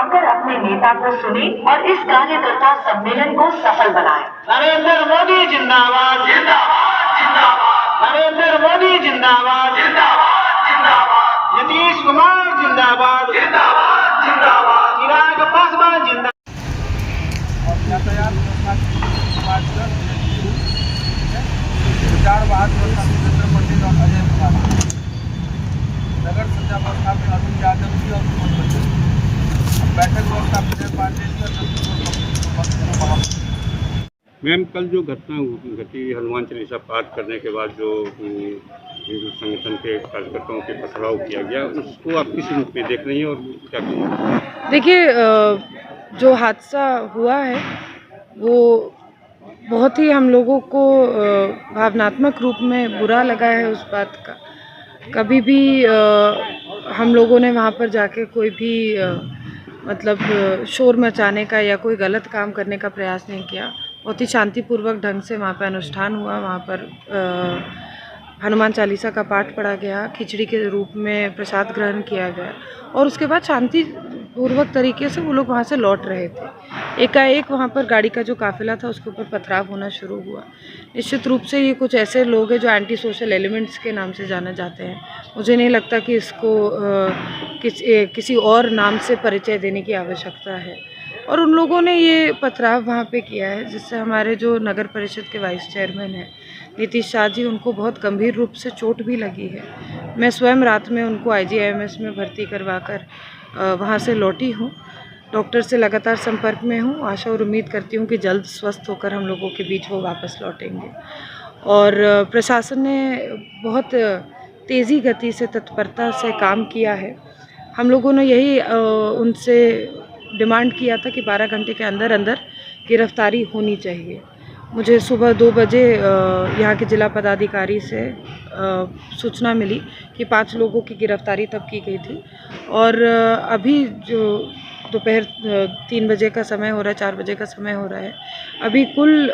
आकर अपने नेता को सुने और इस कार्यकर्ता सम्मेलन को सफल बनाए। नरेंद्र मोदी जिंदाबाद जिंदाबाद जिंदाबाद, नरेंद्र मोदी जिंदाबाद जिंदाबाद जिंदाबाद, नीतीश कुमार जिंदाबाद जिंदाबाद जिंदाबाद, चिराग पासवान जिंदाबाद। और यातायात व्यवस्था विचार वाहन व्यवस्था सुरेंद्र पटेल और अजय कुमार, नगर संचार व्यवस्था में अरुण यादव जी और सुमन बच्चन, बैठक व्यवस्था विजय पांडे जी और मैम, कल जो घटना घटी हनुमान चालीसा पाठ करने के बाद जो हिंदू संगठन के कार्यकर्ताओं के पथराव किया गया, उसको आप किस रूप में देख रही हैं और क्या कहेंगे? देखिए, जो हादसा हुआ है वो बहुत ही हम लोगों को भावनात्मक रूप में बुरा लगा है। उस बात का कभी भी हम लोगों ने वहाँ पर जाके कोई भी मतलब शोर मचाने का या कोई गलत काम करने का प्रयास नहीं किया। बहुत ही शांतिपूर्वक ढंग से वहाँ पर अनुष्ठान हुआ। वहाँ पर हनुमान चालीसा का पाठ पढ़ा गया, खिचड़ी के रूप में प्रसाद ग्रहण किया गया और उसके बाद शांतिपूर्वक तरीके से वो लोग वहाँ से लौट रहे थे। एकाएक वहाँ पर गाड़ी का जो काफिला था उसके ऊपर पथराव होना शुरू हुआ। निश्चित रूप से ये कुछ ऐसे लोग हैं जो एंटी सोशल एलिमेंट्स के नाम से जाने जाते हैं। मुझे नहीं लगता कि इसको किसी और नाम से परिचय देने की आवश्यकता है। और उन लोगों ने ये पथराव वहाँ पे किया है जिससे हमारे जो नगर परिषद के वाइस चेयरमैन हैं नीतीश शाह जी, उनको बहुत गंभीर रूप से चोट भी लगी है। मैं स्वयं रात में उनको IGIMS में भर्ती करवाकर वहाँ से लौटी हूँ। डॉक्टर से लगातार संपर्क में हूँ। आशा और उम्मीद करती हूँ कि जल्द स्वस्थ होकर हम लोगों के बीच वो वापस लौटेंगे। और प्रशासन ने बहुत तेज़ी गति से, तत्परता से काम किया है। हम लोगों ने यही उनसे डिमांड किया था कि 12 घंटे के अंदर अंदर गिरफ्तारी होनी चाहिए। मुझे सुबह 2 बजे यहाँ के जिला पदाधिकारी से सूचना मिली कि 5 लोगों की गिरफ्तारी तब की गई थी और अभी जो दोपहर 3 बजे का समय हो रहा है, 4 बजे का समय हो रहा है, अभी कुल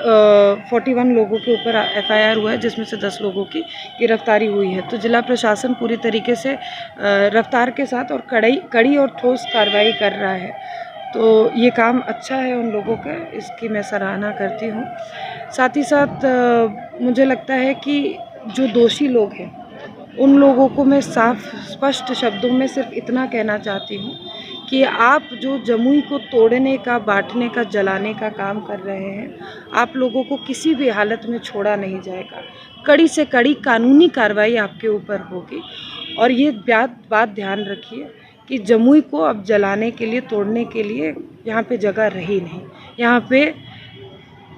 41 लोगों के ऊपर FIR हुआ है जिसमें से 10 लोगों की गिरफ्तारी हुई है। तो जिला प्रशासन पूरी तरीके से रफ्तार के साथ और कड़ी और ठोस कार्रवाई कर रहा है। तो ये काम अच्छा है उन लोगों का, इसकी मैं सराहना करती हूँ। साथ ही साथ मुझे लगता है कि जो दोषी लोग हैं उन लोगों को मैं साफ स्पष्ट शब्दों में सिर्फ इतना कहना चाहती हूँ कि आप जो जमुई को तोड़ने का, बांटने का, जलाने का काम कर रहे हैं, आप लोगों को किसी भी हालत में छोड़ा नहीं जाएगा। कड़ी से कड़ी कानूनी कार्रवाई आपके ऊपर होगी। और ये बात ध्यान रखिए कि जमुई को अब जलाने के लिए, तोड़ने के लिए यहाँ पे जगह रही नहीं। यहाँ पे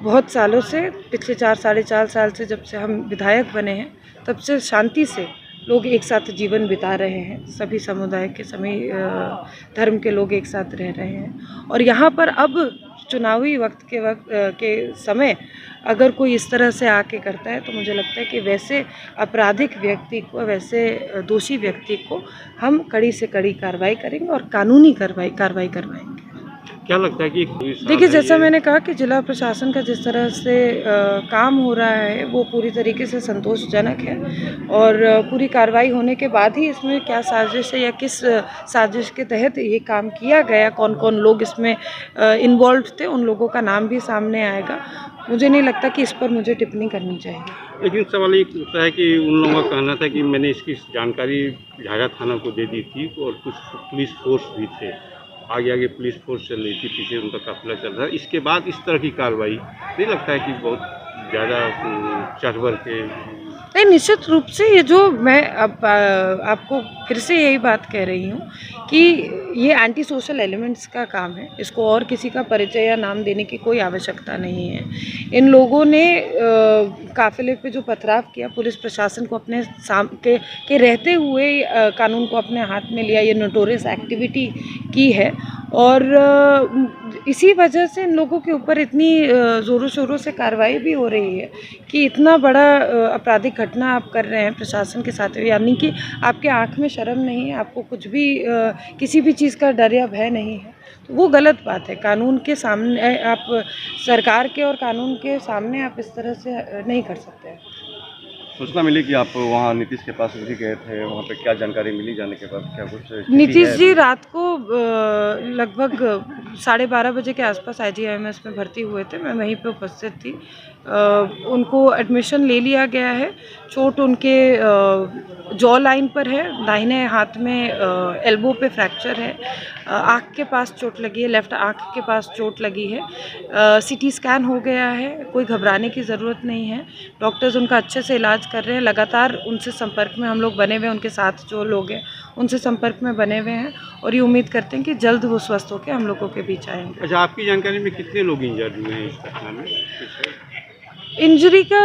बहुत सालों से, पिछले 4 साढ़े 4 साल से जब से हम विधायक बने हैं तब से शांति से लोग एक साथ जीवन बिता रहे हैं। सभी समुदाय के, सभी धर्म के लोग एक साथ रह रहे हैं। और यहाँ पर अब चुनावी वक्त के समय अगर कोई इस तरह से आके करता है तो मुझे लगता है कि वैसे आपराधिक व्यक्ति को, वैसे दोषी व्यक्ति को हम कड़ी से कड़ी कार्रवाई करेंगे और कानूनी कार्रवाई करवाएंगे। क्या लगता है कि देखिए, जैसा मैंने कहा कि जिला प्रशासन का जिस तरह से काम हो रहा है वो पूरी तरीके से संतोषजनक है। और पूरी कार्रवाई होने के बाद ही इसमें क्या साजिश है या किस साजिश के तहत ये काम किया गया, कौन कौन लोग इसमें इन्वॉल्व थे, उन लोगों का नाम भी सामने आएगा। मुझे नहीं लगता कि इस पर मुझे टिप्पणी करनी चाहिए। लेकिन सवाल ये उठता है कि उन लोगों का कहना था कि मैंने इसकी जानकारी झाझा थाना को दे दी थी और कुछ पुलिस फोर्स भी थे, आगे पुलिस फोर्स चल रही थी, पीछे उनका काफिला चल रहा है। इसके बाद इस तरह की कार्रवाई नहीं लगता है कि बहुत ज़्यादा चढ़ बढ़ के? नहीं, निश्चित रूप से ये जो मैं अब आपको फिर से यही बात कह रही हूँ कि ये एंटी सोशल एलिमेंट्स का काम है। इसको और किसी का परिचय या नाम देने की कोई आवश्यकता नहीं है। इन लोगों ने काफिले पे जो पथराव किया, पुलिस प्रशासन को अपने के रहते हुए कानून को अपने हाथ में लिया, ये नोटोरियस एक्टिविटी की है। और इसी वजह से इन लोगों के ऊपर इतनी ज़ोरों शोरों से कार्रवाई भी हो रही है कि इतना बड़ा आपराधिक घटना आप कर रहे हैं प्रशासन के साथ, यानी कि आपके आँख में शर्म नहीं है, आपको कुछ भी किसी भी चीज़ का डर या भय नहीं है। तो वो गलत बात है। कानून के सामने आप, सरकार के और कानून के सामने आप इस तरह से नहीं कर सकते हैं। सूचना मिली कि आप वहाँ नीतीश के पास भी गए थे, वहाँ पे क्या जानकारी मिली जाने के बाद, क्या कुछ स्थिति नीतीश है? जी रात को लगभग 12:30 बजे के आसपास IGIMS में भर्ती हुए थे। मैं वहीं पे उपस्थित थी। उनको एडमिशन ले लिया गया है। चोट उनके जॉ लाइन पर है, दाहिने हाथ में एल्बो पे फ्रैक्चर है, आँख के पास चोट लगी है, लेफ्ट आँख के पास चोट लगी है। CT स्कैन हो गया है, कोई घबराने की ज़रूरत नहीं है। डॉक्टर्स उनका अच्छे से इलाज कर रहे हैं। लगातार उनसे संपर्क में हम लोग बने हुए हैं, उनके साथ जो लोग हैं उनसे संपर्क में बने हुए हैं और ये उम्मीद करते हैं कि जल्द वो स्वस्थ होकर हम लोगों के बीच आएंगे। अच्छा, आपकी जानकारी में कितने लोग इंजर्ड हुए हैं इस घटना में? इंजरी का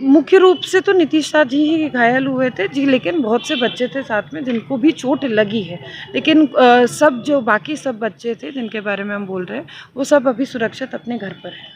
मुख्य रूप से तो नीतीश शाह जी ही घायल हुए थे जी, लेकिन बहुत से बच्चे थे साथ में जिनको भी चोट लगी है। लेकिन सब जो बाकी सब बच्चे थे जिनके बारे में हम बोल रहे हैं वो सब अभी सुरक्षित अपने घर पर हैं।